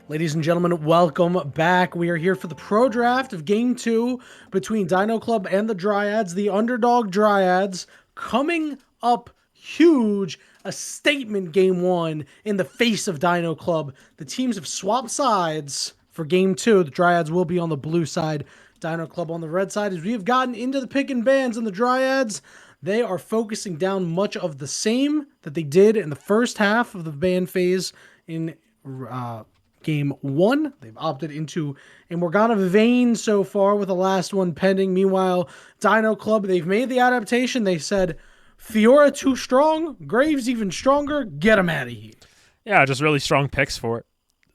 Ladies and gentlemen, welcome back. We are here for the pro draft of Game 2 between Dino Club and the Dryads, the underdog Dryads, coming up huge. A statement Game 1 in the face of Dino Club. The teams have swapped sides for Game 2. The Dryads will be on the blue side, Dino Club on the red side. As we have gotten into the pick and bans and the Dryads, they are focusing down much of the same that they did in the first half of the ban phase in Game 1. They've opted into a Morgana Vein so far with the last one pending. Meanwhile, Dino Club, they've made the adaptation. They said, Fiora too strong, Graves even stronger, get him out of here. Yeah, just really strong picks for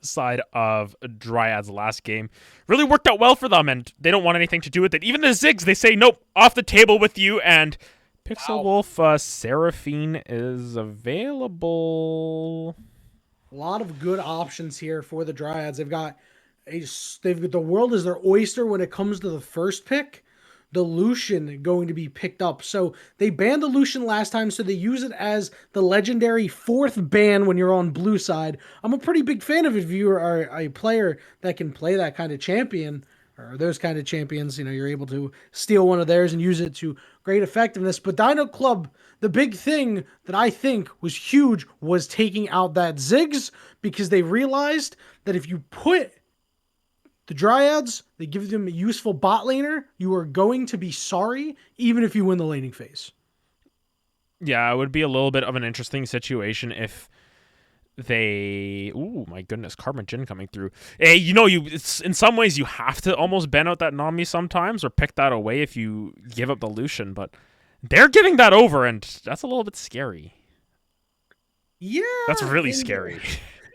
side of Dryads last game. Really worked out well for them, and they don't want anything to do with it. Even the Ziggs, they say, nope, off the table with you, and Pixel Wolf Seraphine is available. A lot of good options here for the Dryads. They've got the world is their oyster when it comes to the first pick. The Lucian going to be picked up. So they banned the Lucian last time, so they use it as the legendary fourth ban when you're on blue side. I'm a pretty big fan of it if you are a player that can play that kind of champion, or those kind of champions. You know, you're able to steal one of theirs and use it to great effectiveness. But Dino Club, the big thing that I think was huge was taking out that Ziggs, because they realized that if you put the Dryads, they give them a useful bot laner, you are going to be sorry even if you win the laning phase. Yeah, it would be a little bit of an interesting situation if they... Ooh, my goodness, Karma Jin coming through. Hey, it's, in some ways you have to almost ban out that Nami sometimes or pick that away if you give up the Lucian, but they're giving that over, and that's a little bit scary. Yeah. That's really scary.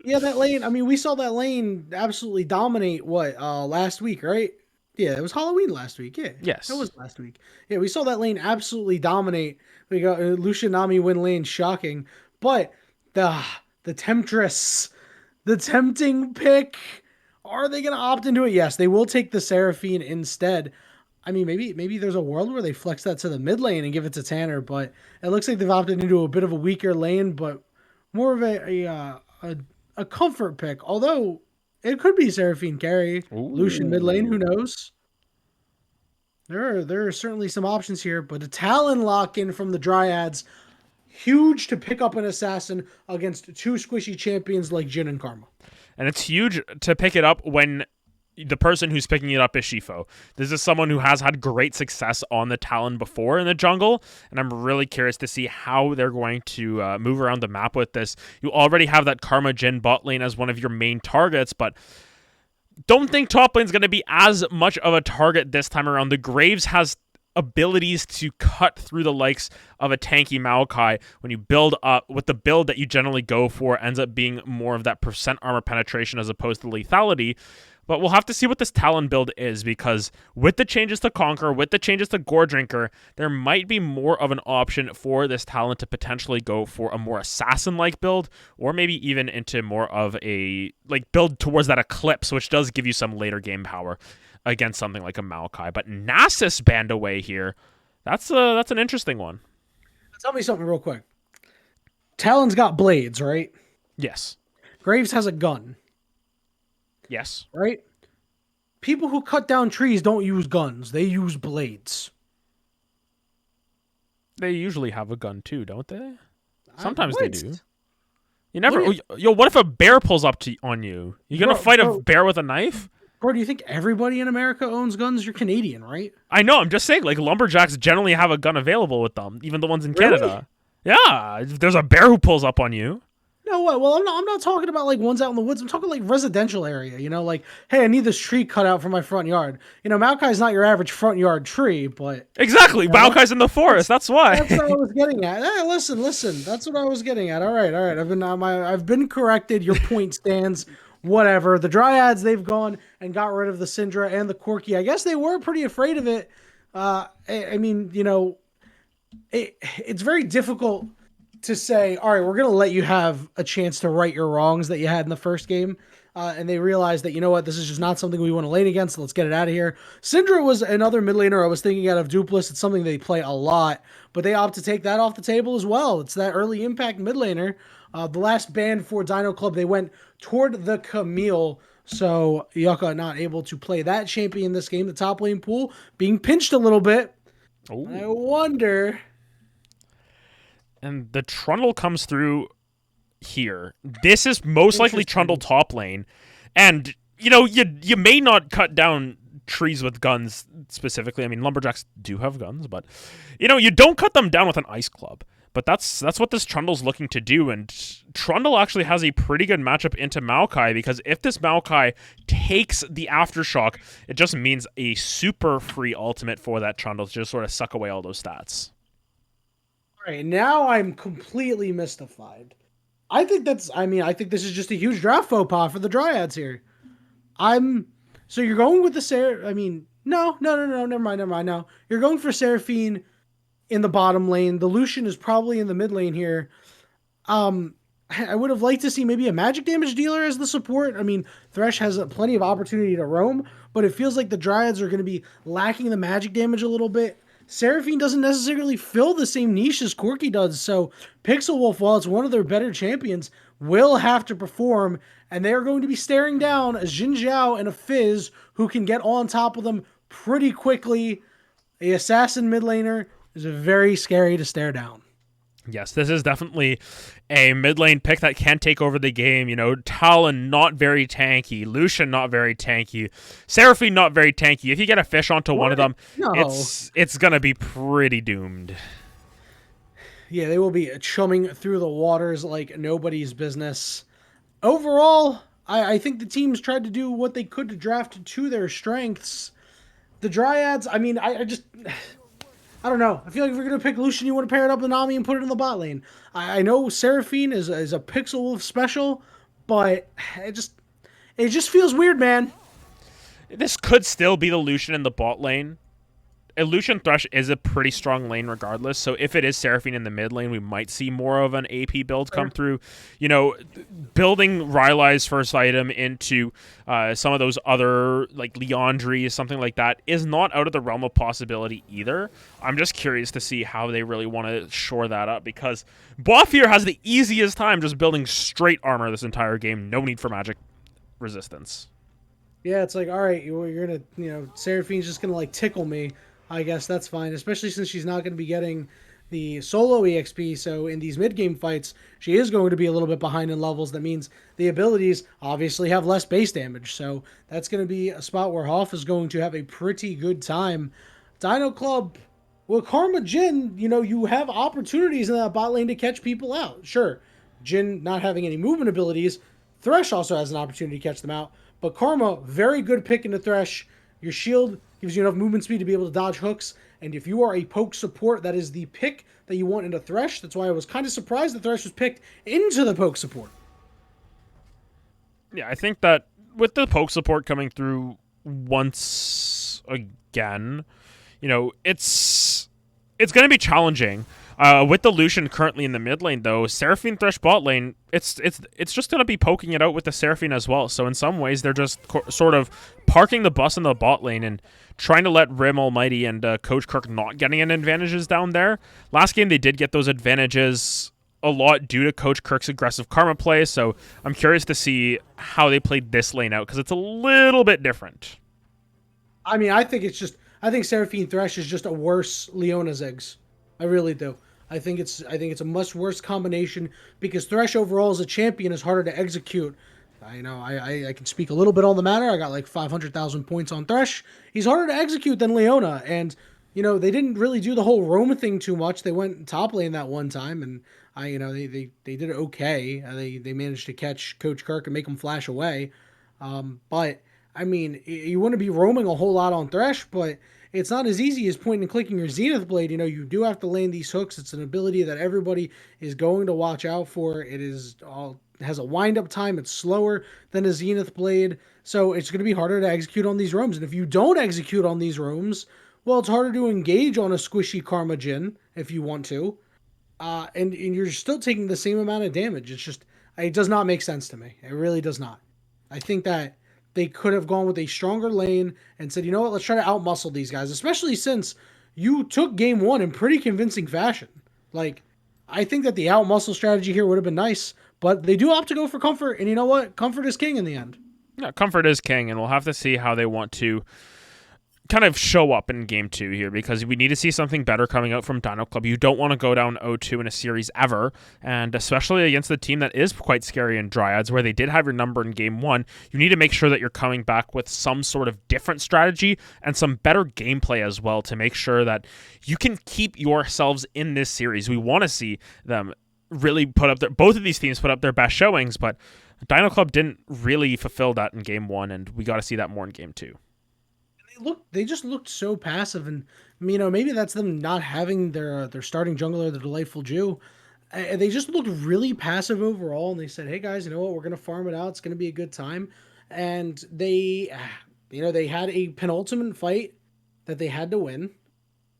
Yeah, that lane, I mean, we saw that lane absolutely dominate, last week, right? Yeah, it was Halloween last week, yeah. Yes. It was last week. Yeah, we saw that lane absolutely dominate. We got Lucian Nami win lane, shocking. But the Temptress, the tempting pick, are they going to opt into it? Yes, they will take the Seraphine instead. I mean, maybe there's a world where they flex that to the mid lane and give it to Tanner, but it looks like they've opted into a bit of a weaker lane, but more of a comfort pick, although it could be Seraphine carry. Ooh. Lucian mid lane, who knows? There are certainly some options here, but a Talon lock-in from the Dryads, huge to pick up an assassin against two squishy champions like Jin and Karma. And it's huge to pick it up when the person who's picking it up is Shifo. This is someone who has had great success on the Talon before in the jungle, and I'm really curious to see how they're going to move around the map with this. You already have that Karma Jin bot lane as one of your main targets, but don't think top lane's going to be as much of a target this time around. The Graves has abilities to cut through the likes of a tanky Maokai. When you build up with the build that you generally go for, ends up being more of that percent armor penetration as opposed to lethality. But we'll have to see what this Talon build is, because with the changes to Conquer, with the changes to Gore Drinker, there might be more of an option for this Talon to potentially go for a more assassin-like build, or maybe even into more of a build towards that Eclipse, which does give you some later game power against something like a Maokai. But Nasus banned away here. That's an interesting one. Tell me something real quick. Talon's got blades, right? Yes. Graves has a gun. Yes. Right? People who cut down trees don't use guns. They use blades. They usually have a gun too, don't they? Sometimes they do. You never... what if a bear pulls up on you? You gonna fight a bear with a knife? Bro, do you think everybody in America owns guns? You're Canadian, right? I know. I'm just saying, lumberjacks generally have a gun available with them, even the ones in Canada. Yeah. If there's a bear who pulls up on you. No way. Well, I'm not talking about ones out in the woods. I'm talking residential area, hey, I need this tree cut out for my front yard. Maokai's not your average front yard tree, but exactly. Maokai's in the forest. That's why. That's what I was getting at. Hey, listen. That's what I was getting at. All right. I've been corrected. Your point stands. Whatever. The Dryads, they've gone and got rid of the Syndra and the Corki. I guess they were pretty afraid of it. It's very difficult to say, all right, we're going to let you have a chance to right your wrongs that you had in the first game. And they realized that, this is just not something we want to lane against. So let's get it out of here. Syndra was another mid laner I was thinking out of Dupless. It's something they play a lot, but they opt to take that off the table as well. It's that early impact mid laner. The last ban for Dino Club, they went toward the Camille. So Yucca not able to play that champion this game. The top lane pool being pinched a little bit. I Oh. wonder. And the Trundle comes through here. This is most likely Trundle top lane. And, you may not cut down trees with guns specifically. I mean, lumberjacks do have guns, but, you don't cut them down with an ice club. But that's what this Trundle's looking to do, and Trundle actually has a pretty good matchup into Maokai, because if this Maokai takes the Aftershock, it just means a super free ultimate for that Trundle to just sort of suck away all those stats. All right, now I'm completely mystified. I think this is just a huge draft faux pas for the Dryads here. So you're going with the no, never mind. No, you're going for Seraphine in the bottom lane. The Lucian is probably in the mid lane here. I would have liked to see maybe a magic damage dealer as the support. I mean, Thresh has plenty of opportunity to roam, but it feels like the Dryads are going to be lacking the magic damage a little bit. Seraphine doesn't necessarily fill the same niche as Corki does, so Pixel Wolf, while it's one of their better champions, will have to perform, and they are going to be staring down a Jin Zhao and a Fizz who can get on top of them pretty quickly. The assassin mid laner is very scary to stare down. Yes, this is definitely a mid lane pick that can take over the game. Talon not very tanky, Lucian not very tanky, Seraphine not very tanky. If you get a fish onto one of them, No. it's gonna be pretty doomed. Yeah, they will be chumming through the waters like nobody's business. Overall, I think the teams tried to do what they could to draft to their strengths. The Dryads, I don't know. I feel like if you're going to pick Lucian, you want to pair it up with Nami and put it in the bot lane. I know Seraphine is a Pixel Wolf special, but it just feels weird, man. This could still be the Lucian in the bot lane. A Lucian Thresh is a pretty strong lane regardless, so if it is Seraphine in the mid lane, we might see more of an AP build come through. Building Rylai's first item into some of those other, like Leandry, something like that, is not out of the realm of possibility either. I'm just curious to see how they really want to shore that up, because Buff here has the easiest time just building straight armor this entire game. No need for magic resistance. Yeah, it's like, all right, you're going to, Seraphine's just going to, like, tickle me. I guess that's fine, especially since she's not going to be getting the solo EXP. So in these mid-game fights, she is going to be a little bit behind in levels. That means the abilities obviously have less base damage. So that's going to be a spot where Hoff is going to have a pretty good time. Dino Club, with Karma Jin, you have opportunities in that bot lane to catch people out. Sure, Jin not having any movement abilities. Thresh also has an opportunity to catch them out. But Karma, very good pick into Thresh. Your shield gives you enough movement speed to be able to dodge hooks, and if you are a poke support, that is the pick that you want into Thresh. That's why I was kind of surprised that Thresh was picked into the poke support. Yeah, I think that with the poke support coming through once again, it's going to be challenging. With the Lucian currently in the mid lane, though, Seraphine Thresh bot lane, it's just going to be poking it out with the Seraphine as well. So in some ways, they're just sort of parking the bus in the bot lane and trying to let Rim Almighty and Coach Kirk not getting any advantages down there. Last game, they did get those advantages a lot due to Coach Kirk's aggressive Karma play, so I'm curious to see how they played this lane out, because it's a little bit different. I mean, I think Seraphine Thresh is just a worse Leona Ziggs. I really do. I think it's a much worse combination, because Thresh overall as a champion is harder to execute. I can speak a little bit on the matter. I got like 500,000 points on Thresh. He's harder to execute than Leona, and they didn't really do the whole roam thing too much. They went top lane that one time, and they did it okay. They managed to catch Coach Kirk and make him flash away. But I mean, you want to be roaming a whole lot on Thresh, but it's not as easy as pointing and clicking your Zenith Blade. You do have to land these hooks. It's an ability that everybody is going to watch out for. It has a wind-up time. It's slower than a Zenith Blade, so it's going to be harder to execute on these roams. And if you don't execute on these roams, well, it's harder to engage on a squishy Karma Jin if you want to. And you're still taking the same amount of damage. It does not make sense to me. It really does not. I think that they could have gone with a stronger lane and said, you know what, let's try to outmuscle these guys, especially since you took game one in pretty convincing fashion. Like, I think that the out muscle strategy here would have been nice, but they do opt to go for comfort, and you know what? Comfort is king in the end. Yeah, comfort is king, and we'll have to see how they want to kind of show up in game 2 here, because we need to see something better coming out from Dino Club. You don't want to go down 0-2 in a series ever, and especially against the team that is quite scary in Dryads, where they did have your number in game 1. You need to make sure that you're coming back with some sort of different strategy and some better gameplay as well to make sure that you can keep yourselves in this series. We want to see them really put up both of these teams put up their best showings, but Dino Club didn't really fulfill that in game 1, and we got to see that more in game 2. They just looked so passive, and maybe that's them not having their starting jungler, the Delightful Jew. They just looked really passive overall, and they said, "Hey guys, you know what? We're gonna farm it out. It's gonna be a good time." And they had a penultimate fight that they had to win,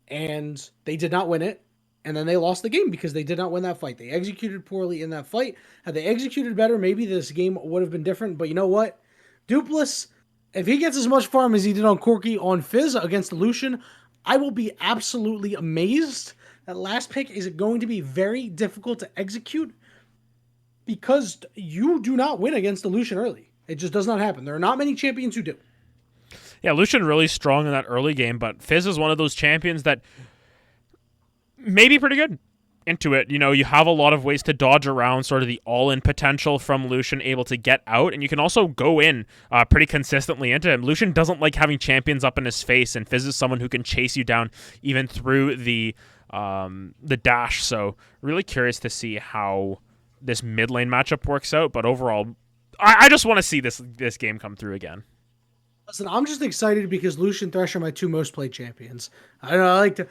and they did not win it. And then they lost the game because they did not win that fight. They executed poorly in that fight. Had they executed better, maybe this game would have been different. But you know what? Dupless, if he gets as much farm as he did on Corki on Fizz against Lucian, I will be absolutely amazed. That last pick is going to be very difficult to execute because you do not win against the Lucian early. It just does not happen. There are not many champions who do. Yeah, Lucian really strong in that early game, but Fizz is one of those champions that may be pretty good into it. You have a lot of ways to dodge around sort of the all-in potential from Lucian, able to get out, and you can also go in pretty consistently into him. Lucian doesn't like having champions up in his face, and Fizz is someone who can chase you down even through the dash. So really curious to see how this mid lane matchup works out, but overall, I just want to see this game come through again. Listen, I'm just excited because Lucian Thresh are my two most played champions. I don't know. I like to,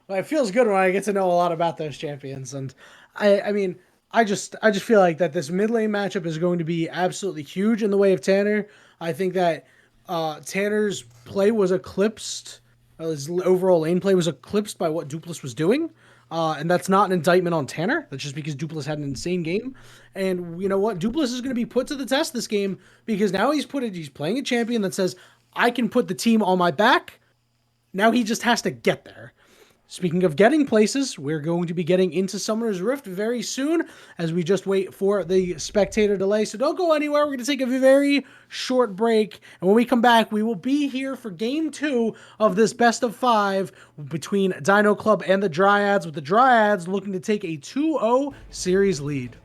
it feels good when I get to know a lot about those champions. And I just feel like that this mid lane matchup is going to be absolutely huge in the way of Tanner. I think that Tanner's play was eclipsed. His overall lane play was eclipsed by what Dupless was doing. And that's not an indictment on Tanner. That's just because Dupless had an insane game. And you know what? Dupless is going to be put to the test this game because now he's playing a champion that says, I can put the team on my back. Now he just has to get there. Speaking of getting places, we're going to be getting into Summoner's Rift very soon as we just wait for the spectator delay. So don't go anywhere. We're going to take a very short break. And when we come back, we will be here for Game 2 of this best of 5 between Dino Club and the Dryads, with the Dryads looking to take a 2-0 series lead.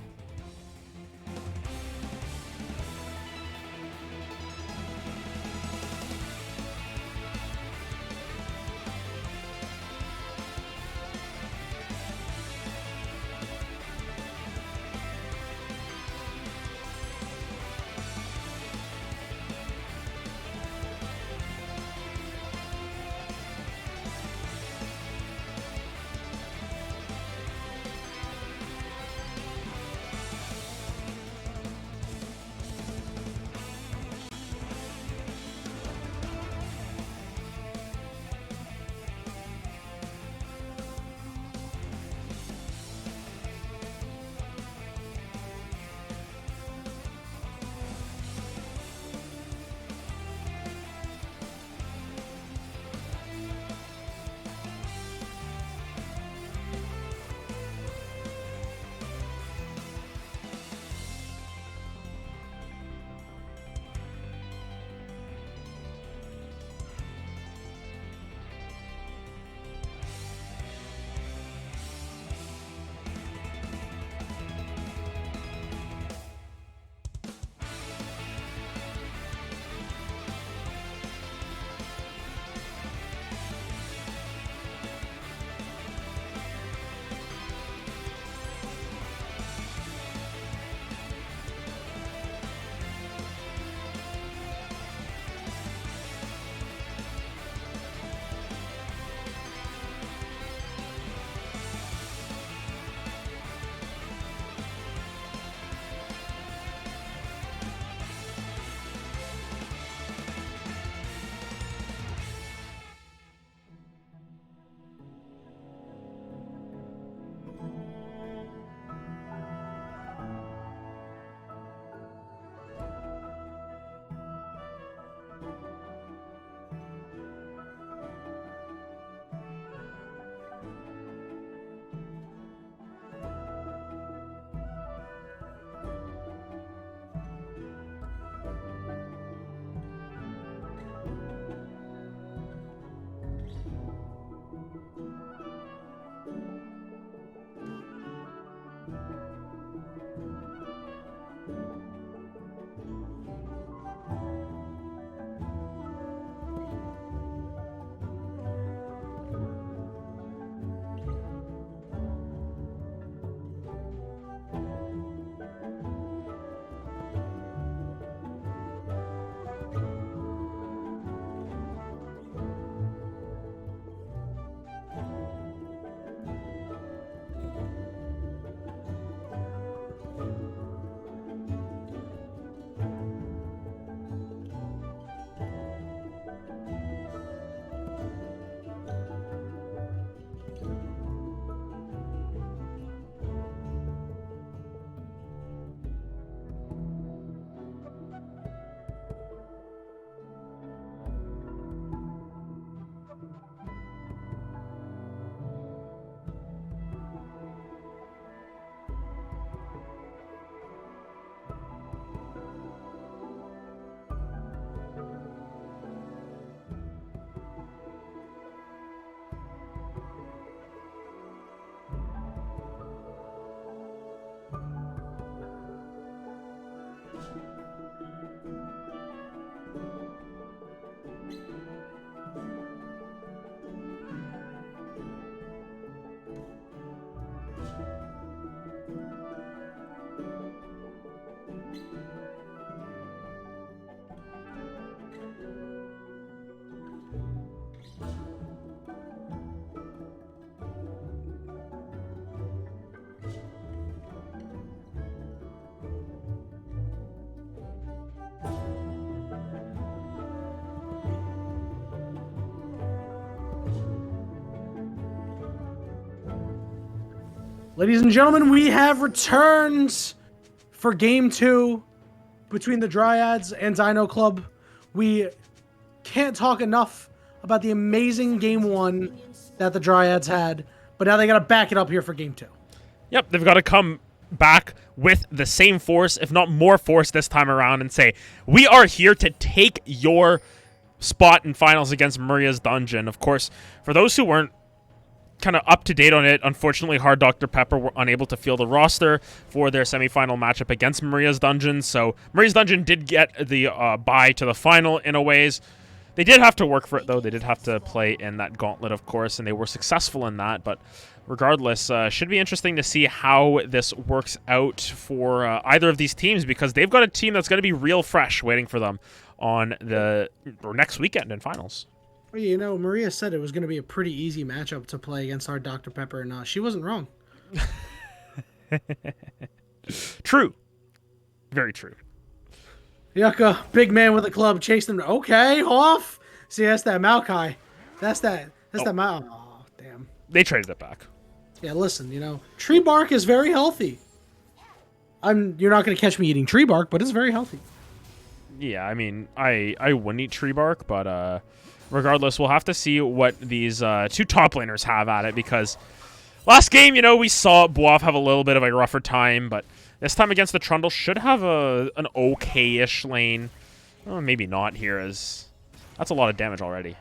Ladies and gentlemen, we have returned for Game 2 between the Dryads and Dino Club. We can't talk enough about the amazing Game 1 that the Dryads had, but now they got to back it up here for Game 2. Yep, they've got to come back with the same force, if not more force this time around, and say, we are here to take your spot in finals against Maria's Dungeon. Of course, for those who weren't kind of up to date on it, unfortunately, Hard Dr. Pepper were unable to field the roster for their semifinal matchup against Maria's Dungeon. So Maria's Dungeon did get the bye to the final in a ways. They did have to work for it, though. They did have to play in that gauntlet, of course, and they were successful in that. But regardless, should be interesting to see how this works out for either of these teams, because they've got a team that's going to be real fresh waiting for them on the next weekend in finals. Well, you know, Maria said it was going to be a pretty easy matchup to play against our Dr. Pepper, and she wasn't wrong. True. Very true. Yucca, big man with a club, chased them. Okay, off. See, that's that Maokai. That's that Mao. Oh, damn. They traded it back. Yeah, listen, you know, tree bark is very healthy. You're not going to catch me eating tree bark, but it's very healthy. Yeah, I mean, I wouldn't eat tree bark, but regardless, we'll have to see what these two top laners have at it, because last game, you know, we saw Boaf have a little bit of a rougher time, but this time against the Trundle should have an okay-ish lane. Oh, maybe not here, as that's a lot of damage already.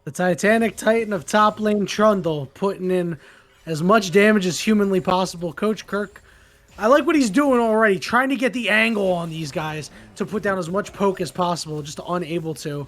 The Titanic Titan of top lane Trundle putting in as much damage as humanly possible. Coach Kirk, I like what he's doing already, trying to get the angle on these guys to put down as much poke as possible, just unable to.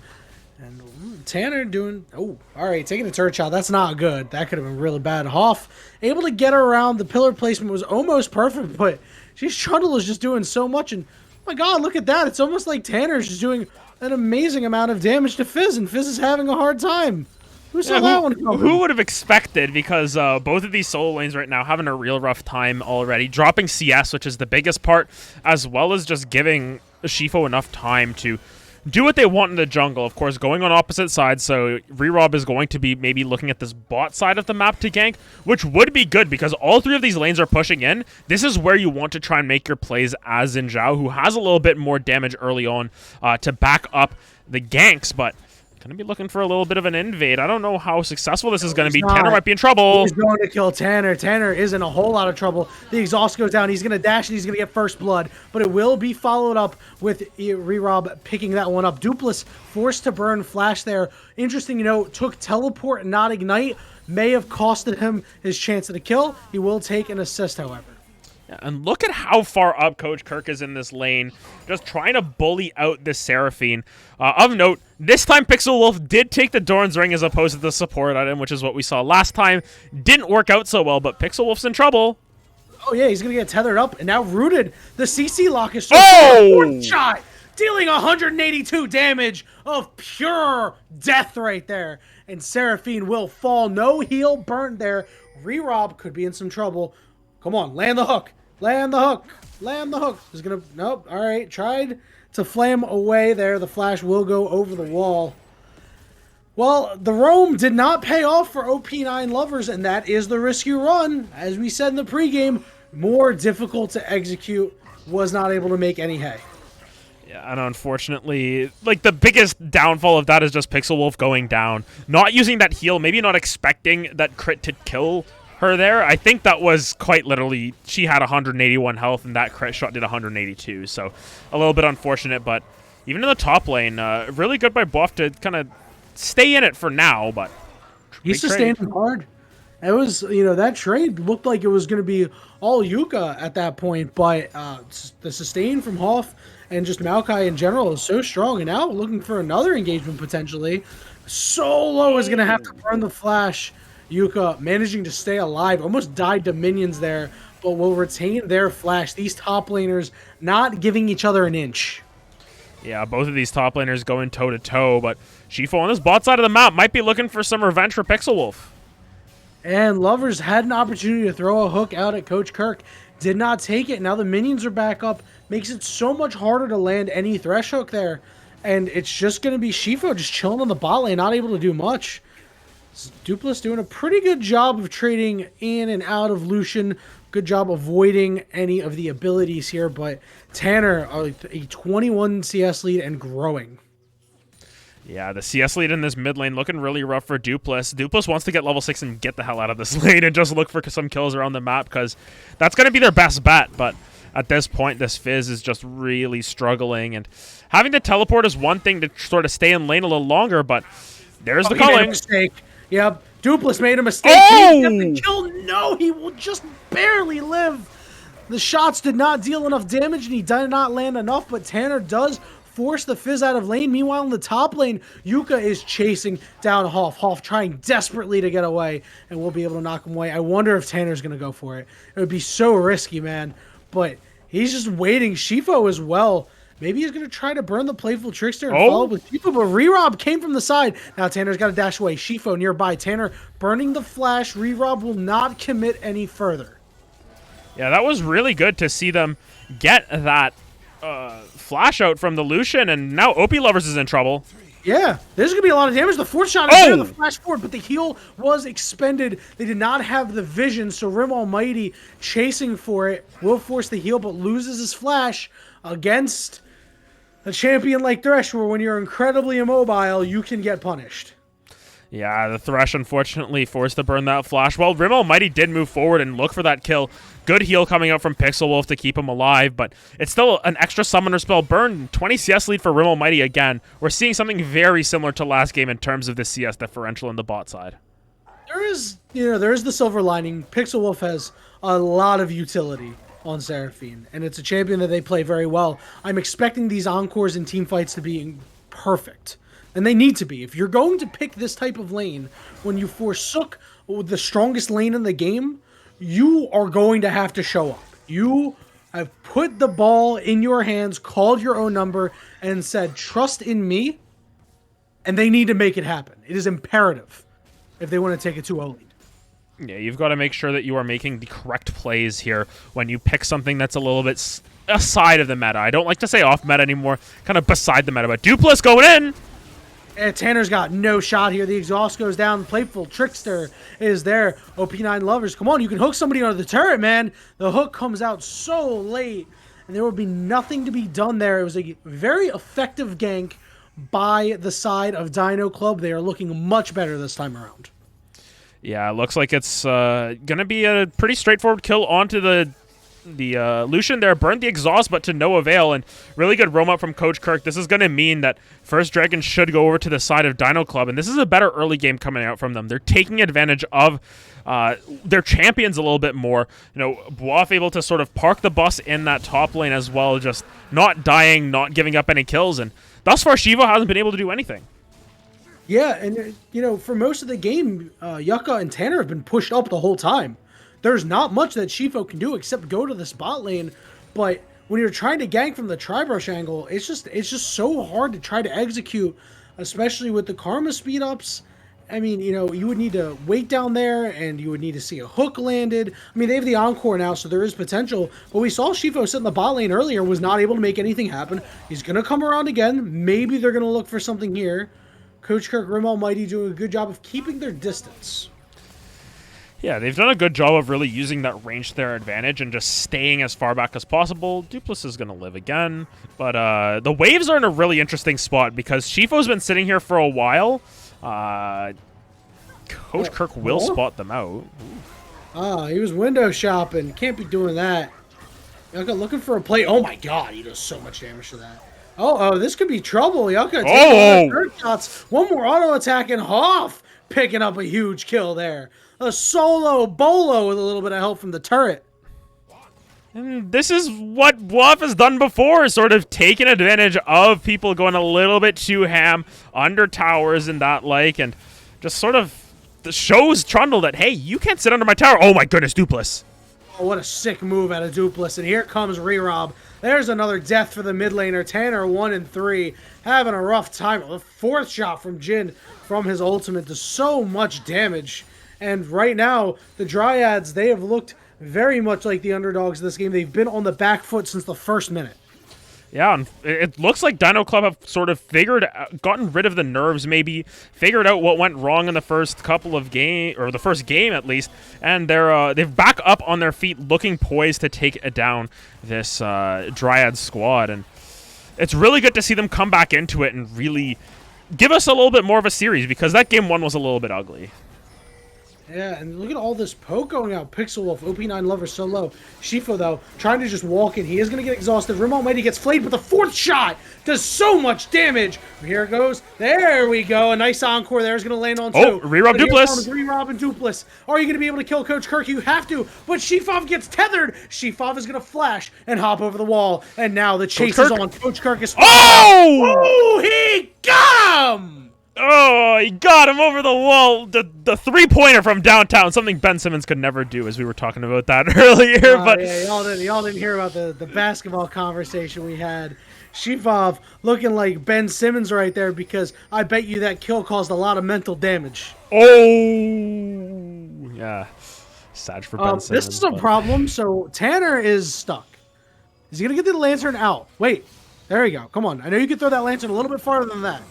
And Tanner doing, all right, taking a turret shot. That's not good. That could have been really bad. Hoff able to get around. The pillar placement was almost perfect, but Trundle is just doing so much. And oh my God, look at that. It's almost like Tanner's just doing an amazing amount of damage to Fizz, and Fizz is having a hard time. Who saw that one coming? Who would have expected, because both of these solo lanes right now having a real rough time already. Dropping CS, which is the biggest part, as well as just giving Shifo enough time to do what they want in the jungle. Of course, going on opposite sides, so RareAdam is going to be maybe looking at this bot side of the map to gank, which would be good, because all three of these lanes are pushing in. This is where you want to try and make your plays as Xin Zhao, who has a little bit more damage early on to back up the ganks, but going to be looking for a little bit of an invade. I don't know how successful this is going to be. Tanner might be in trouble. He's going to kill Tanner. Tanner is in a whole lot of trouble. The exhaust goes down. He's going to dash and he's going to get first blood, but it will be followed up with RareAdam picking that one up. Dupless forced to burn flash there. Interesting, you know, took teleport, not ignite. May have costed him his chance at a kill. He will take an assist, however. And look at how far up Coach Kirk is in this lane, just trying to bully out this Seraphine. Of note, this time Pixel Wolf did take the Dorn's Ring as opposed to the support item, which is what we saw last time. Didn't work out so well, but Pixel Wolf's in trouble. Oh yeah, he's going to get tethered up and now rooted. The CC lock is so Oh! Shot, dealing 182 damage of pure death right there. And Seraphine will fall. No heal burnt there. RareAdam could be in some trouble. Come on, land the hook. Land the hook. Land the hook. Is gonna, nope. All right, tried to flame away there. The flash will go over the wall. Well, the roam did not pay off for OP9 lovers, and that is the risk you run. As we said in the pregame, more difficult to execute, was not able to make any hay. Yeah, and unfortunately, like, the biggest downfall of that is just Pixel Wolf going down. Not using that heal, maybe not expecting that crit to kill her there. I think that was quite literally, she had 181 health and that crit shot did 182, so a little bit unfortunate. But even in the top lane, really good by Buff to kind of stay in it for now. But he's sustaining hard. It was, you know, that trade looked like it was going to be all Yuka at that point, but the sustain from Hoff and just Maokai in general is so strong, and now looking for another engagement potentially. Solo is going to have to burn the flash. Yuka managing to stay alive, almost died to minions there, but will retain their flash. These top laners not giving each other an inch. Yeah, both of these top laners going toe-to-toe, but Shifo on this bot side of the map might be looking for some revenge for Pixel Wolf. And Lovers had an opportunity to throw a hook out at Coach Kirk. Did not take it. Now the minions are back up. Makes it so much harder to land any thresh hook there. And it's just going to be Shifo just chilling on the bot lane, not able to do much. Dupless doing a pretty good job of trading in and out of Lucian. Good job avoiding any of the abilities here, but Tanner, a 21 CS lead and growing. Yeah, the CS lead in this mid lane looking really rough for Dupless. Dupless wants to get level 6 and get the hell out of this lane and just look for some kills around the map because that's going to be their best bet, but at this point, this Fizz is just really struggling, and having to teleport is one thing to sort of stay in lane a little longer, but there's the He made a culling. mistake. Yep, Dupless made a mistake. Oh! He got the kill. No, he will just barely live. The shots did not deal enough damage, and he did not land enough, but Tanner does force the Fizz out of lane. Meanwhile, in the top lane, Yuka is chasing down Hoff. Hoff trying desperately to get away, and we'll be able to knock him away. I wonder if Tanner's going to go for it. It would be so risky, man. But he's just waiting. Shifo as well. Maybe he's going to try to burn the Playful Trickster and follow up with Shifo, but Re-Rob came from the side. Now Tanner's got to dash away. Shifo nearby. Tanner burning the flash. Re-Rob will not commit any further. Yeah, that was really good to see them get that flash out from the Lucian, and now OP Lovers is in trouble. Yeah, there's going to be a lot of damage. The fourth shot is there, the flash forward, but the heal was expended. They did not have the vision, so Rim Almighty chasing for it will force the heal, but loses his flash against a champion like Thresh, where when you're incredibly immobile, you can get punished. Yeah, the Thresh unfortunately forced to burn that flash. Well, Rim Almighty did move forward and look for that kill. Good heal coming out from Pixel Wolf to keep him alive, but it's still an extra summoner spell burn. 20 CS lead for Rim Almighty again. We're seeing something very similar to last game in terms of the CS differential in the bot side. There is the silver lining. Pixel Wolf has a lot of utility on Seraphine, and it's a champion that they play very well. I'm expecting these encores and team fights to be perfect. And they need to be. If you're going to pick this type of lane, when you forsook the strongest lane in the game, you are going to have to show up. You have put the ball in your hands, called your own number, and said, trust in me, and they need to make it happen. It is imperative if they want to take a 2-0 lead. Yeah, you've got to make sure that you are making the correct plays here when you pick something that's a little bit aside of the meta. I don't like to say off meta anymore, kind of beside the meta, but Dupless going in! And Tanner's got no shot here. The exhaust goes down. Playful Trickster is there. OP9 Lovers, come on, you can hook somebody under the turret, man. The hook comes out so late, and there will be nothing to be done there. It was a very effective gank by the side of Dino Club. They are looking much better this time around. Yeah, it looks like it's going to be a pretty straightforward kill onto the Lucian there. Burned the exhaust, but to no avail, and really good roam up from Coach Kirk. This is going to mean that First Dragon should go over to the side of Dino Club, and this is a better early game coming out from them. They're taking advantage of their champions a little bit more. You know, Boaf able to sort of park the bus in that top lane as well, just not dying, not giving up any kills, and thus far Shiva hasn't been able to do anything. Yeah, and for most of the game, Yuka and Tanner have been pushed up the whole time. There's not much that Shifo can do except go to the spot lane, but when you're trying to gank from the tri-brush angle, it's just so hard to try to execute, especially with the Karma speed-ups. I mean, you would need to wait down there, and you would need to see a hook landed. I mean, they have the Encore now, so there is potential, but we saw Shifo sit in the bot lane earlier, was not able to make anything happen. He's going to come around again. Maybe they're going to look for something here. Coach Kirk, Rim Almighty doing a good job of keeping their distance. Yeah, they've done a good job of really using that range to their advantage and just staying as far back as possible. Dupless is going to live again. But the waves are in a really interesting spot because Shifo's been sitting here for a while. Coach Kirk will spot them out. He was window shopping. Can't be doing that. Yuka looking for a play. Oh my god, he does so much damage to that. Oh, this could be trouble. Yuka taking third shots. One more auto attack, and Hoff picking up a huge kill there. A solo bolo with a little bit of help from the turret. And this is what Bluff has done before, sort of taking advantage of people going a little bit too ham under towers and that like, and just sort of shows Trundle that, hey, you can't sit under my tower. Oh my goodness, Dupless. Oh, what a sick move out of Dupless. And here comes Re-Rob. There's another death for the mid laner. Tanner 1 and 3. Having a rough time. The fourth shot from Jin from his ultimate does so much damage. And right now, the Dryads, they have looked very much like the underdogs of this game. They've been on the back foot since the first minute. Yeah, and it looks like Dino Club have sort of gotten rid of the nerves, maybe figured out what went wrong in the first couple of the first game at least, and they're back up on their feet, looking poised to take down this Dryad squad, and it's really good to see them come back into it and really give us a little bit more of a series, because that game 1 was a little bit ugly. Yeah, and look at all this poke going out. Pixel Wolf, OP9 Lover so low. Shifo, though, trying to just walk in. He is going to get exhausted. Rim Almighty gets flayed, but the 4th shot does so much damage. Here it goes. There we go. A nice encore there is going to land on 2. Oh, re-rob Dupless. Re-rob and Dupless. Are you going to be able to kill Coach Kirk? You have to, but Shifov gets tethered. Shifov is going to flash and hop over the wall, and now the chase is on. Coach Kirk is... Oh, he got him! Oh, he got him over the wall. The 3-pointer from downtown, something Ben Simmons could never do, as we were talking about that earlier. But yeah, y'all didn't hear about the basketball conversation we had. Shifov looking like Ben Simmons right there, because I bet you that kill caused a lot of mental damage. Oh, yeah. Sad for Ben Simmons. This is a problem. So Tanner is stuck. Is he going to get the lantern out? Wait. There we go. Come on. I know you can throw that lantern a little bit farther than that.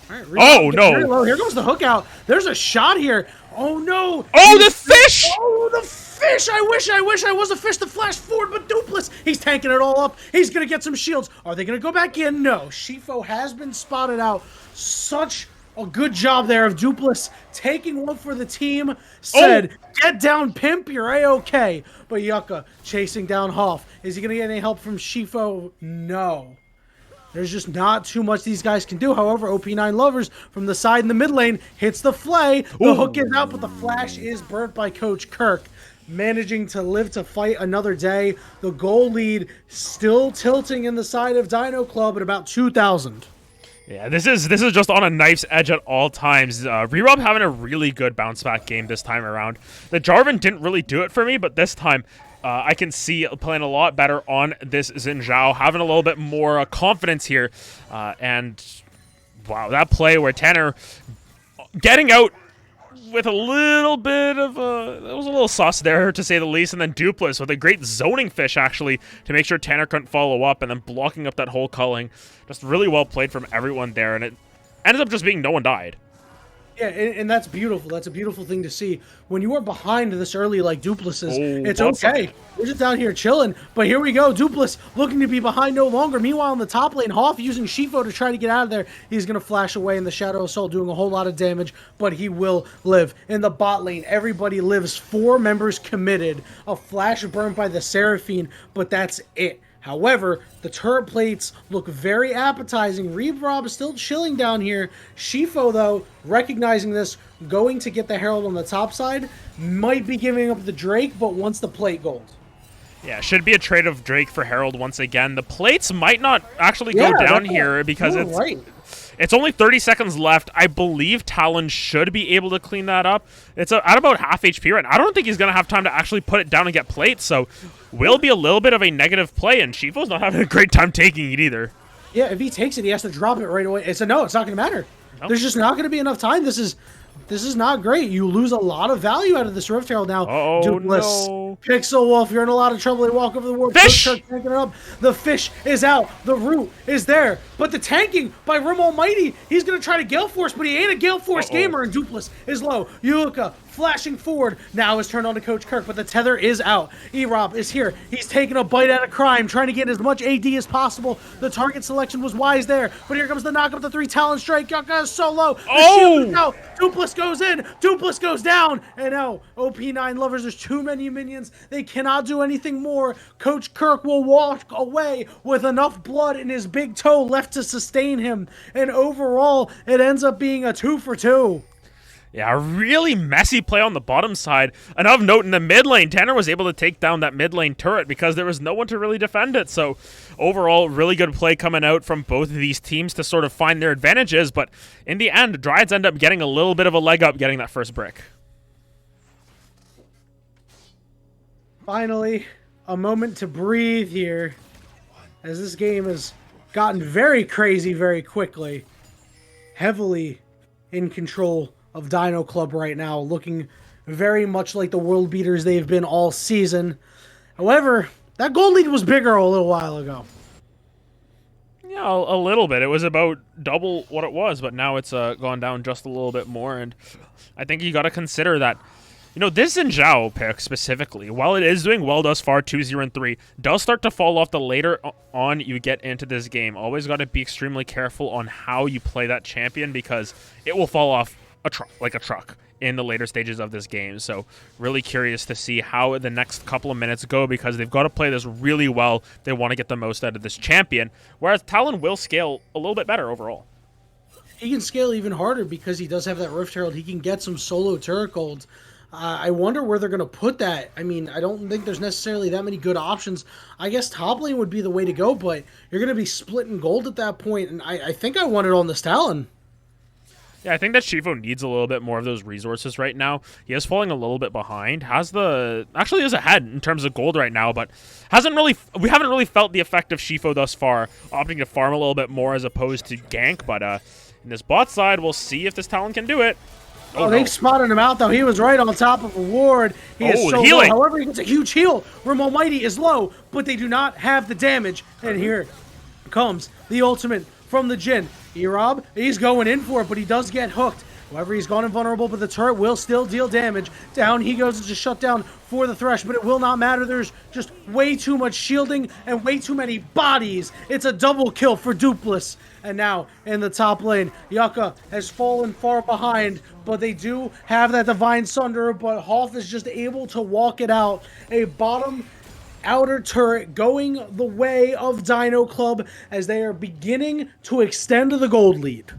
Right, oh, no. Here goes the hook out. There's a shot here. Oh, no. Oh, the fish! Oh, the fish. I wish I was a fish to flash forward, but Dupless, he's tanking it all up. He's going to get some shields. Are they going to go back in? No. Shifo has been spotted out. Such a good job there of Dupless taking one for the team. Said, get down, pimp. You're A-okay. But Yucca chasing down Hoff. Is he going to get any help from Shifo? No. There's just not too much these guys can do. However, OP9 Lovers from the side in the mid lane hits the flay. The hook is out, but the flash is burnt by Coach Kirk. Managing to live to fight another day. The goal lead still tilting in the side of Dino Club at about 2,000. Yeah, this is just on a knife's edge at all times. Re-Rob having a really good bounce back game this time around. The Jarvan didn't really do it for me, but this time I can see playing a lot better on this Xin Zhao, having a little bit more confidence here. And wow, that play where Tanner getting out with a little bit of that was a little sus there, to say the least. And then Dupless with a great zoning fish, actually, to make sure Tanner couldn't follow up, and then blocking up that whole culling. Just really well played from everyone there, and it ended up just being no one died. Yeah, and that's beautiful. That's a beautiful thing to see. When you are behind this early like Dupless is, it's okay. We're just down here chilling. But here we go. Dupless looking to be behind no longer. Meanwhile, in the top lane, Hoff using Shifo to try to get out of there. He's going to flash away in the Shadow Assault, doing a whole lot of damage, but he will live. In the bot lane, everybody lives. 4 members committed. A flash burn by the Seraphine, but that's it. However, the turret plates look very appetizing. Re-Rob is still chilling down here. Shifo, though, recognizing this, going to get the Herald on the top side, might be giving up the Drake, but wants the plate gold. Yeah, should be a trade of Drake for Herald once again. The plates might not actually go down here, because it's only 30 seconds left. I believe Talon should be able to clean that up. It's at about half HP right now. I don't think he's going to have time to actually put it down and get plates, so will be a little bit of a negative play, and Shifo's not having a great time taking it either. Yeah, if he takes it, he has to drop it right away. It's not going to matter. Nope. There's just not going to be enough time. This is not great. You lose a lot of value out of this Rift Herald now. Dupless, no. Pixel Wolf, you're in a lot of trouble. They walk over the ward. Fish! Tanking it up. The fish is out. The root is there. But the tanking by Rim Almighty, he's going to try to Gale Force, but he ain't a Gale Force gamer, and Dupless is low. Yuka flashing forward. Now is turned on to Coach Kirk, but the tether is out. E-Rob is here. He's taking a bite out of crime, trying to get as much AD as possible. The target selection was wise there, but here comes the knock up, the 3 Talon Strike. Yuka is so low. The shield is out. Dupless goes in. Dupless goes down. And now, OP9 Lovers, there's too many minions. They cannot do anything more. Coach Kirk will walk away with enough blood in his big toe left to sustain him. And overall, it ends up being a 2 for 2. Yeah, a really messy play on the bottom side. And of note, in the mid lane, Tanner was able to take down that mid lane turret because there was no one to really defend it. So overall, really good play coming out from both of these teams to sort of find their advantages. But in the end, Dryads end up getting a little bit of a leg up getting that first brick. Finally, a moment to breathe here, as this game has gotten very crazy very quickly. Heavily in control of Dino Club right now, looking very much like the world beaters they've been all season. However, that gold lead was bigger a little while ago. Yeah, a little bit. It was about double what it was, but now it's gone down just a little bit more. And I think you got to consider that, this Zhao pick specifically, while it is doing well thus far, 2-0 and 3, does start to fall off the later on you get into this game. Always got to be extremely careful on how you play that champion because it will fall off like a truck in the later stages of this game. So really curious to see how the next couple of minutes go because they've got to play this really well. They want to get the most out of this champion, whereas Talon will scale a little bit better overall. He can scale even harder because he does have that Rift Herald. He can get some solo turret gold. I wonder where they're going to put that. I mean, I don't think there's necessarily that many good options. I guess top lane would be the way to go, but you're going to be splitting gold at that point, and I think I want it on this Talon. Yeah, I think that Shifu needs a little bit more of those resources right now. He is falling a little bit behind. Actually is ahead in terms of gold right now, but we haven't really felt the effect of Shifu thus far, opting to farm a little bit more as opposed to gank, but in this bot side, we'll see if this Talon can do it. Oh, they've spotted him out, though. He was right on top of a ward. He is so low. However, he gets a huge heal. Rim Almighty is low, but they do not have the damage. And here comes the ultimate from the Jhin. Erob, he's going in for it, but he does get hooked. However, he's gone invulnerable, but the turret will still deal damage. Down he goes. It's a shutdown for the Thresh, but it will not matter. There's just way too much shielding and way too many bodies. It's a double kill for Dupless. And now, in the top lane, Yucca has fallen far behind, but they do have that Divine Sunder, but Hoff is just able to walk it out. A bottom outer turret going the way of Dino Club as they are beginning to extend the gold lead.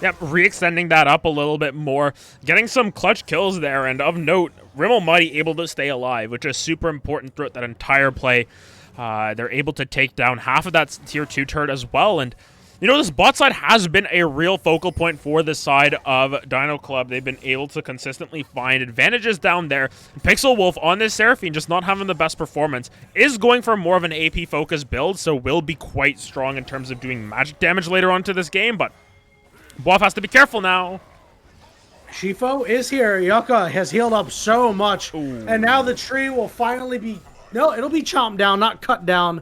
Yep, re-extending that up a little bit more, getting some clutch kills there, and of note, Rim Almighty able to stay alive, which is super important throughout that entire play. They're able to take down half of that tier 2 turret as well, and this bot side has been a real focal point for this side of Dino Club. They've been able to consistently find advantages down there. Pixel Wolf on this Seraphine, just not having the best performance, is going for more of an AP-focused build, so will be quite strong in terms of doing magic damage later on to this game, but Wolf has to be careful now. Shifu is here. Yucca has healed up so much, Ooh. And now the tree will finally be... No, it'll be chomped down, not cut down,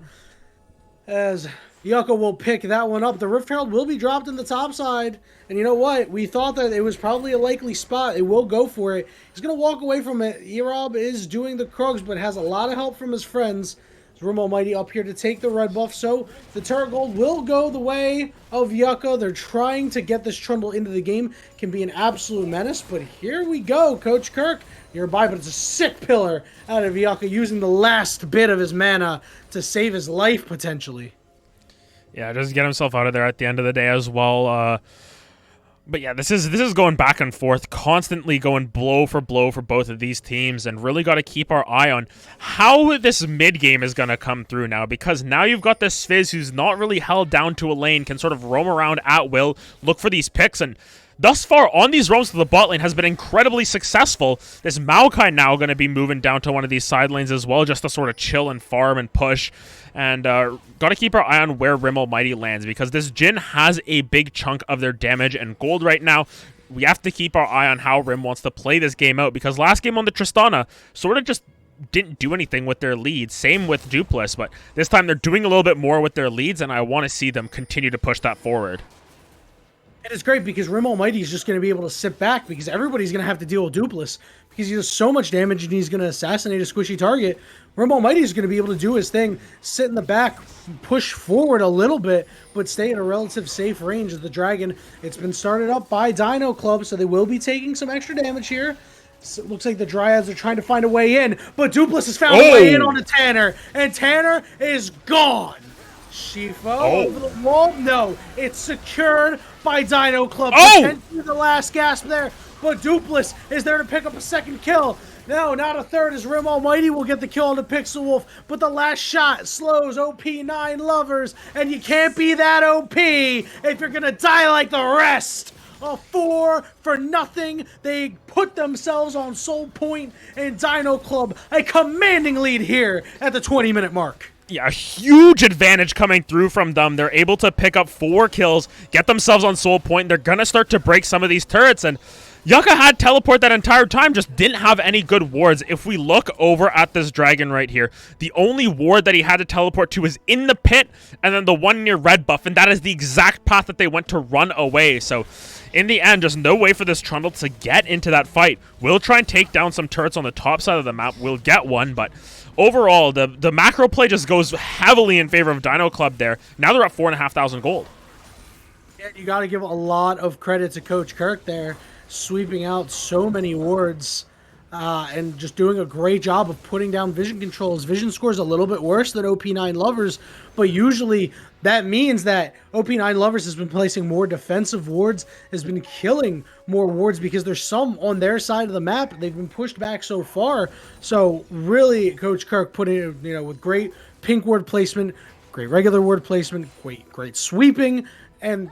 as Yucca will pick that one up. The Rift Herald will be dropped in the top side. And you know what? We thought that it was probably a likely spot. It will go for it. He's going to walk away from it. Erob is doing the Krugs, but has a lot of help from his friends. Rim Almighty up here to take the red buff. So the turret gold will go the way of Yucca. They're trying to get this Trundle into the game. Can be an absolute menace. But here we go. Coach Kirk nearby, but it's a sick pillar out of Yucca using the last bit of his mana to save his life potentially. Yeah, just get himself out of there at the end of the day as well. But yeah, this is going back and forth, constantly going blow for both of these teams, and really got to keep our eye on how this mid game is going to come through now, because now you've got this Fizz who's not really held down to a lane, can sort of roam around at will, look for these picks, and thus far on these roams to the bot lane has been incredibly successful. This Maokai now going to be moving down to one of these side lanes as well, just to sort of chill and farm and push. And got to keep our eye on where Rim Almighty lands, because this Jhin has a big chunk of their damage and gold right now. We have to keep our eye on how Rim wants to play this game out, because last game on the Tristana sort of just didn't do anything with their leads. Same with Dupless, but this time they're doing a little bit more with their leads, and I want to see them continue to push that forward. And it's great because Rim Almighty is just going to be able to sit back, because everybody's going to have to deal with Dupless because he does so much damage and he's going to assassinate a squishy target. Rim Almighty is going to be able to do his thing, sit in the back, push forward a little bit, but stay in a relative safe range of the dragon. It's been started up by Dino Club, so they will be taking some extra damage here. So it looks like the Dryads are trying to find a way in, but Dupless has found a way in on the Tanner, and Tanner is gone. Shifu over the wall. No, it's secured by Dino Club. Potentially the last gasp there, but Dupless is there to pick up a second kill. No, not a third, as Rim Almighty will get the kill on the Pixel Wolf, but the last shot slows OP9 lovers, and you can't be that OP if you're gonna die like the rest. A 4 for nothing. They put themselves on Soul Point, and Dino Club a commanding lead here at the 20-minute mark. Yeah, a huge advantage coming through from them. They're able to pick up 4 kills, get themselves on Soul Point. They're going to start to break some of these turrets, and Yucca had teleport that entire time, just didn't have any good wards. If we look over at this dragon right here, the only ward that he had to teleport to is in the pit, and then the one near red buff, and that is the exact path that they went to run away. So in the end, just no way for this Trundle to get into that fight. We'll try and take down some turrets on the top side of the map. We'll get one, but overall, the macro play just goes heavily in favor of Dino Club there. Now they're at 4,500 gold. Yeah, you got to give a lot of credit to Coach Kirk there, sweeping out so many wards and just doing a great job of putting down vision controls. Vision scores a little bit worse than OP9 Lovers, but usually that means that OP9 Lovers has been placing more defensive wards, has been killing more wards because there's some on their side of the map. They've been pushed back so far. So really, Coach Kirk put it, with great pink ward placement, great regular ward placement, great sweeping, and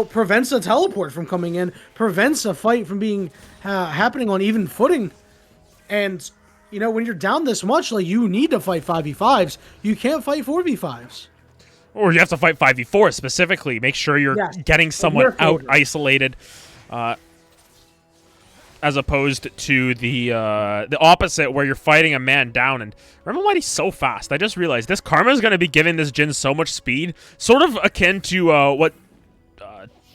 prevents a teleport from coming in, prevents a fight from being happening on even footing. And, when you're down this much, you need to fight 5v5s. You can't fight 4v5s. Or you have to fight 5v4 specifically. Make sure you're getting someone out isolated. As opposed to the opposite, where you're fighting a man down. And remember why he's so fast? I just realized this Karma is going to be giving this Jhin so much speed, sort of akin to what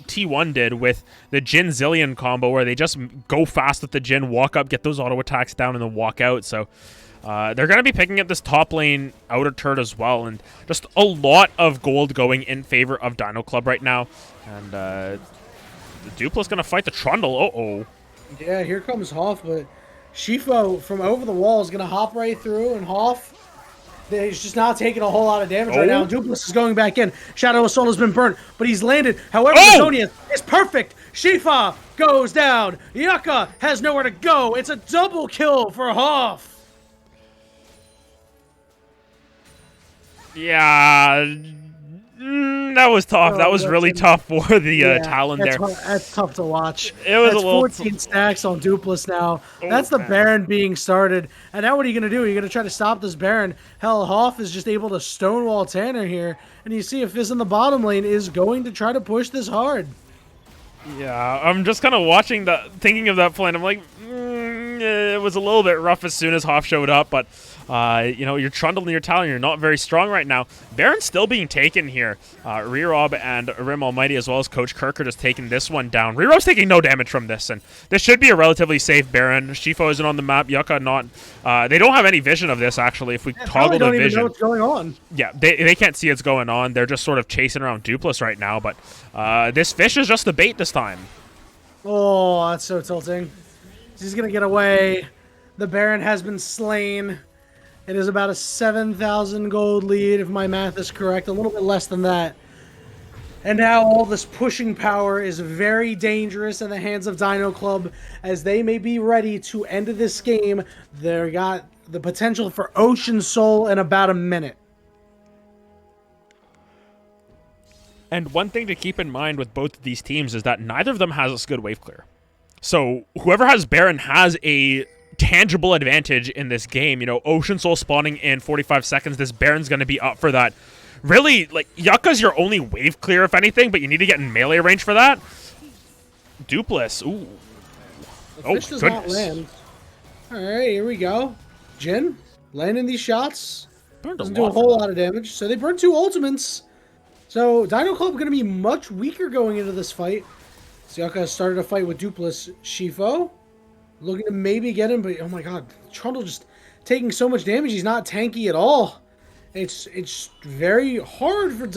T1 did with the Jhin Zillion combo, where they just go fast with the Jhin, walk up, get those auto attacks down, and then walk out. So they're going to be picking up this top lane outer turret as well, and just a lot of gold going in favor of Dino Club right now. And the Dupla's going to fight the Trundle. Uh-oh. Yeah, here comes Hoff, but Shifo from over the wall is going to hop right through, and Hoff, he's just not taking a whole lot of damage right now. Duplas is going back in. Shadow Assault has been burnt, but he's landed. However, the Zhonya is perfect. Shifa goes down. Yucca has nowhere to go. It's a double kill for Hoff. Yeah, that was tough. That was really tough for the Talon there. That's tough to watch. It was that's a little 14 stacks on Duplas now. That's the Baron being started. And now what are you going to do? You're going to try to stop this Baron. Hell, Hoff is just able to stonewall Tanner here. And you see if Fizz in the bottom lane is going to try to push this hard. Yeah, I'm just kind of watching thinking of that play, and I'm like, it was a little bit rough as soon as Hoff showed up, but you're Trundle and your Talon, you're not very strong right now. Baron's still being taken here. RareAdam and Rim Almighty, as well as Coach Kirk, are just taking this one down. RareAdam's taking no damage from this, and this should be a relatively safe Baron. Shifo isn't on the map. Yucca not. They don't have any vision of this, actually. If we toggle the vision, even know what's going on. Yeah, they can't see what's going on. They're just sort of chasing around Duplas right now, but this fish is just the bait this time. Oh, that's so tilting. He's going to get away. The Baron has been slain. It is about a 7,000 gold lead, if my math is correct. A little bit less than that. And now all this pushing power is very dangerous in the hands of Dino Club, as they may be ready to end this game. They got the potential for Ocean Soul in about a minute. And one thing to keep in mind with both of these teams is that neither of them has a good wave clear. So whoever has Baron has a tangible advantage in this game. Ocean Soul spawning in 45 seconds. This Baron's going to be up for that. Really, Yucca's your only wave clear, if anything, but you need to get in melee range for that. Duplas. Ooh. The fish does not land. All right, here we go. Jhin landing these shots. Doesn't do a whole lot of damage. So they burn 2 ultimates. So Dino Club going to be much weaker going into this fight. Yucca started a fight with Duplas. Shifo looking to maybe get him, but oh my god, Trundle just taking so much damage. He's not tanky at all. It's very hard for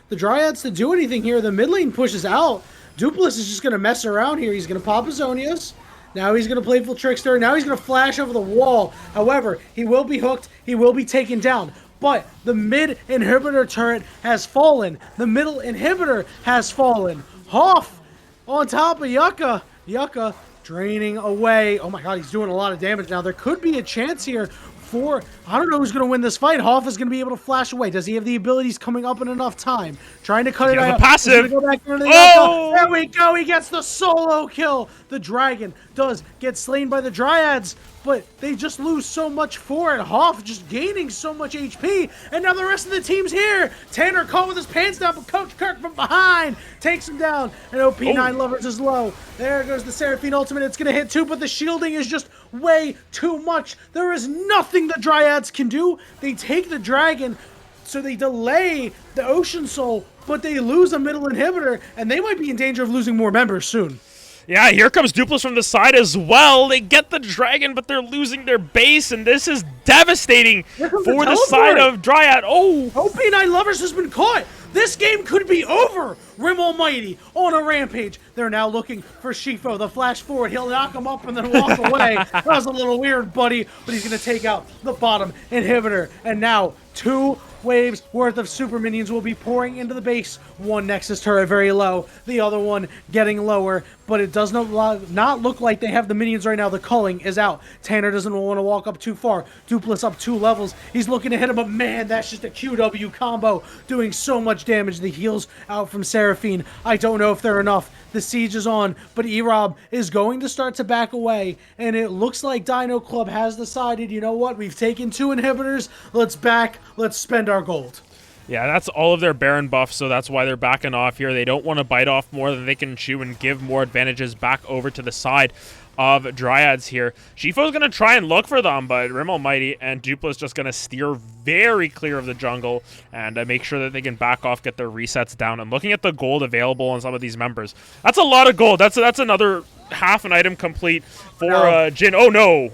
the Dryads to do anything here. The mid lane pushes out. Duplas is just going to mess around here. He's going to pop his Zhonias. Now he's going to play full Trickster. Now he's going to flash over the wall. However, he will be hooked. He will be taken down. But the mid inhibitor turret has fallen. The middle inhibitor has fallen. Hoff on top of Yucca. Yucca draining away. Oh my god, he's doing a lot of damage now. There could be a chance here for, I don't know who's going to win this fight. Hoff is going to be able to flash away. Does he have the abilities coming up in enough time? Trying to cut it out. Passive. Go back into the Oh! There we go. He gets the solo kill. The dragon does get slain by the Dryads, but they just lose so much for it. Hoff just gaining so much HP, and now the rest of the team's here. Tanner caught with his pants down, but Coach Kirk from behind takes him down, and OP9 Lovers is low. There goes the Seraphine ultimate. It's going to hit too, but the shielding is just way too much. There is nothing the Dryads can do. They take the dragon, so they delay the Ocean Soul, but they lose a middle inhibitor, and they might be in danger of losing more members soon. Yeah, here comes Dupless from the side as well. They get the dragon, but they're losing their base, and this is devastating for the side of Dryad. Oh! OP9 Lovers has been caught. This game could be over. Rim Almighty on a rampage. They're now looking for Shifo. The flash forward. He'll knock him up and then walk away. That was a little weird, buddy, but he's going to take out the bottom inhibitor. And now 2 waves worth of super minions will be pouring into the base. One Nexus turret very low, the other one getting lower, but it does not look like they have the minions right now. The culling is out. Tanner doesn't want to walk up too far. Dupless up 2 levels. He's looking to hit him, but man, that's just a QW combo doing so much damage. The heals out from Seraphine. I don't know if they're enough. The siege is on, but Erob is going to start to back away, and it looks like Dino Club has decided, you know what, we've taken 2 inhibitors, let's back, let's spend our gold. Yeah, that's all of their Baron buffs, so that's why they're backing off here. They don't want to bite off more than they can chew and give more advantages back over to the side of Dryads here. Shifo's going to try and look for them, but Rim Almighty and Dupla's just going to steer very clear of the jungle and make sure that they can back off, get their resets down. And looking at the gold available on some of these members, that's a lot of gold. That's another half an item complete for Jin. Oh, no.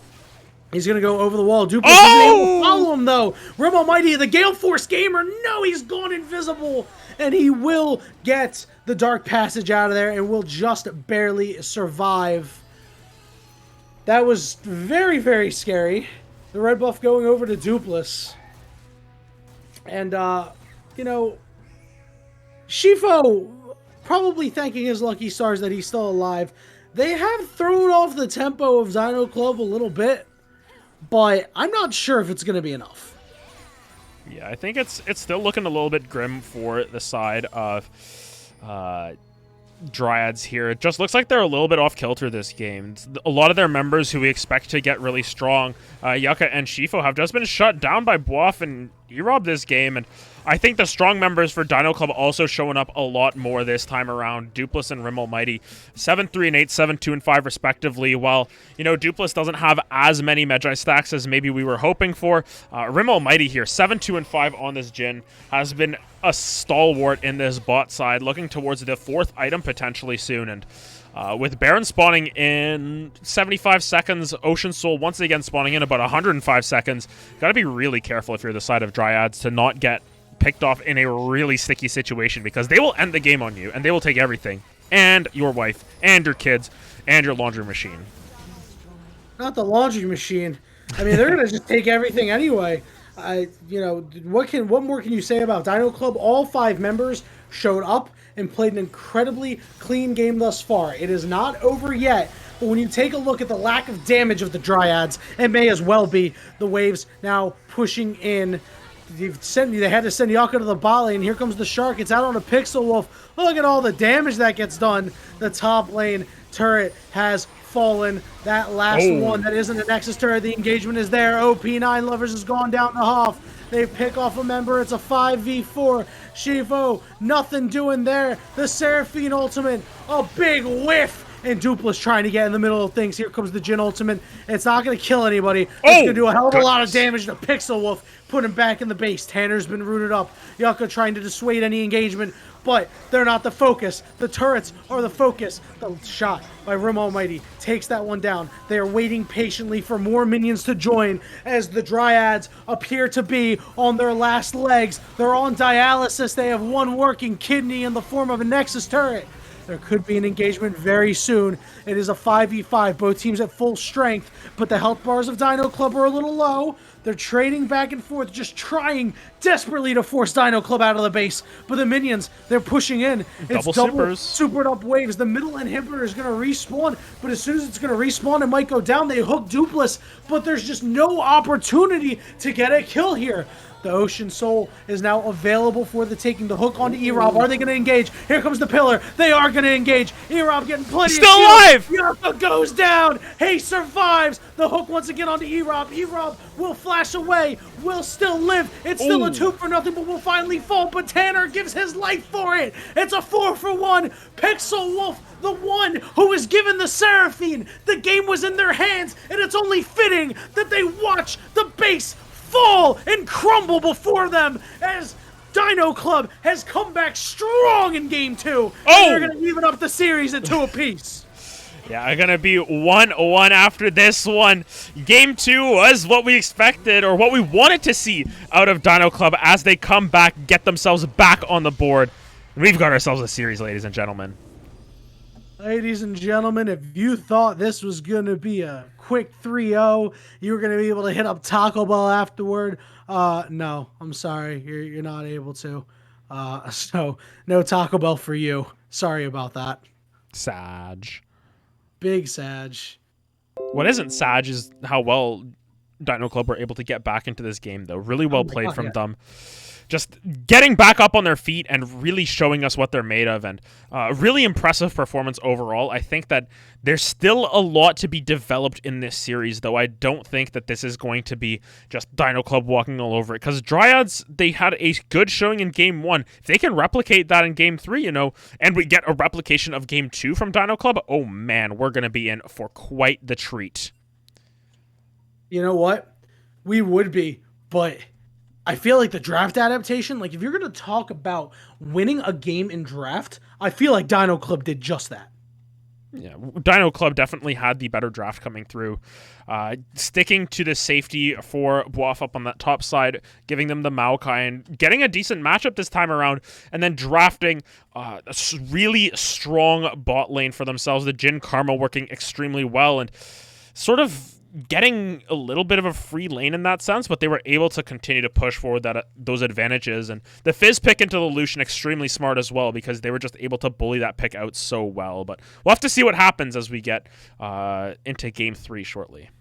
He's going to go over the wall. Dupless isn't able to follow him, though. Rim Almighty, the Gale Force gamer, no, he's gone invisible. And he will get the Dark Passage out of there and will just barely survive. That was very, very scary. The red buff going over to Dupless. And, you know, Shifo probably thanking his lucky stars that he's still alive. They have thrown off the tempo of Dino Club a little bit, but I'm not sure if it's going to be enough. Yeah, I think it's still looking a little bit grim for the side of Dryads here. It just looks like they're a little bit off kilter this game. A lot of their members who we expect to get really strong, Yucca and Shifo, have just been shut down by Boaf and Erob this game, and I think the strong members for Dino Club also showing up a lot more this time around. Dupless and Rim Almighty, 7-3 and 8, 7-2 and 5 respectively. While, you know, Dupless doesn't have as many Magi stacks as maybe we were hoping for, Rim Almighty here, 7-2 and 5 on this Jin, has been a stalwart in this bot side, looking towards the 4th item potentially soon. And with Baron spawning in 75 seconds, Ocean Soul once again spawning in about 105 seconds, gotta be really careful if you're the side of Dryads to not get picked off in a really sticky situation, because they will end the game on you and they will take everything, and your wife and your kids and your laundry machine. Not the laundry machine. I mean, they're gonna just take everything anyway. You know, what more can you say about Dino Club? All 5 members showed up and played an incredibly clean game thus far. It is not over yet, but when you take a look at the lack of damage of the Dryads, it may as well be. The waves now pushing in. They had to send Yaka to the bot lane. Here comes the Shark. It's out on a Pixel Wolf. Look at all the damage that gets done. The top lane turret has fallen. That last one that isn't a Nexus turret. The engagement is there. OP9 Lovers has gone down to Hoff. They pick off a member. It's a 5v4. Shifo, nothing doing there. The Seraphine ultimate, a big whiff. And Dupless trying to get in the middle of things. Here comes the Jin ultimate. It's not going to kill anybody. It's going to do a hell of a lot of damage to Pixel Wolf. Put him back in the base. Tanner's been rooted up. Yucca trying to dissuade any engagement, but they're not the focus. The turrets are the focus. The shot by Rim Almighty takes that one down. They are waiting patiently for more minions to join as the Dryads appear to be on their last legs. They're on dialysis. They have one working kidney in the form of a Nexus turret. There could be an engagement very soon. It is a 5v5, both teams at full strength, but the health bars of Dino Club are a little low. They're trading back and forth, just trying desperately to force Dino Club out of the base, but the minions, they're pushing in. It's double supered up waves. The middle inhibitor is going to respawn, but as soon as it's going to respawn, it might go down. They hook Dupless, but there's just no opportunity to get a kill here. The Ocean Soul is now available for the taking. The hook onto E-Rob. Are they going to engage? Here comes the pillar. They are going to engage. E-Rob getting plenty Still of alive! Yaka goes down. He survives. The hook once again onto E-Rob. E-Rob will flash away. Will still live. It's still a 2-for-0, but will finally fall. But Tanner gives his life for it. It's a 4-for-1. Pixel Wolf, the one who was given the Seraphine. The game was in their hands, and it's only fitting that they watch the base fall and crumble before them as Dino Club has come back strong in Game 2. And they're going to even up the series at 2 apiece. Yeah, gonna be 1-1 after this one. Game 2 was what we expected, or what we wanted to see out of Dino Club as they come back, get themselves back on the board. We've got ourselves a series, ladies and gentlemen. Ladies and gentlemen, if you thought this was going to be a quick 3-0, you were going to be able to hit up Taco Bell afterward, no, I'm sorry, you're not able to. So, no Taco Bell for you. Sorry about that. Sag. Big Sag. What isn't Sag is how well Dino Club were able to get back into this game, though. Really well played from them. Just getting back up on their feet and really showing us what they're made of, and really impressive performance overall. I think that there's still a lot to be developed in this series, though I don't think that this is going to be just Dino Club walking all over it, because Dryads, they had a good showing in Game 1. If they can replicate that in Game 3, and we get a replication of Game 2 from Dino Club, oh man, we're going to be in for quite the treat. You know what? We would be, but I feel like the draft adaptation, like if you're going to talk about winning a game in draft, I feel like Dino Club did just that. Yeah, Dino Club definitely had the better draft coming through. Sticking to the safety for Boaf up on that top side, giving them the Maokai, and getting a decent matchup this time around, and then drafting a really strong bot lane for themselves. The Jin Karma working extremely well, and sort of getting a little bit of a free lane in that sense, but they were able to continue to push forward those advantages. And the Fizz pick into the Lucian, extremely smart as well, because they were just able to bully that pick out so well. But we'll have to see what happens as we get into Game 3 shortly.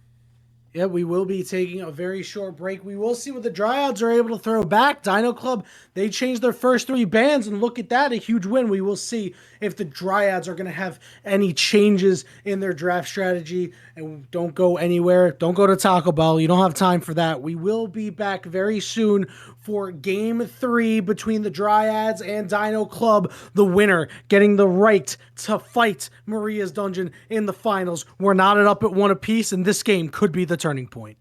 Yeah, we will be taking a very short break. We will see what the Dryads are able to throw back. Dino Club, they changed their first 3 bans, and look at that, a huge win. We will see if the Dryads are going to have any changes in their draft strategy. And don't go anywhere. Don't go to Taco Bell. You don't have time for that. We will be back very soon for Game 3 between the Dryads and Dino Club. The winner getting the right to fight Maria's Dungeon in the finals. We're knotted up at 1 apiece, and this game could be the turning point.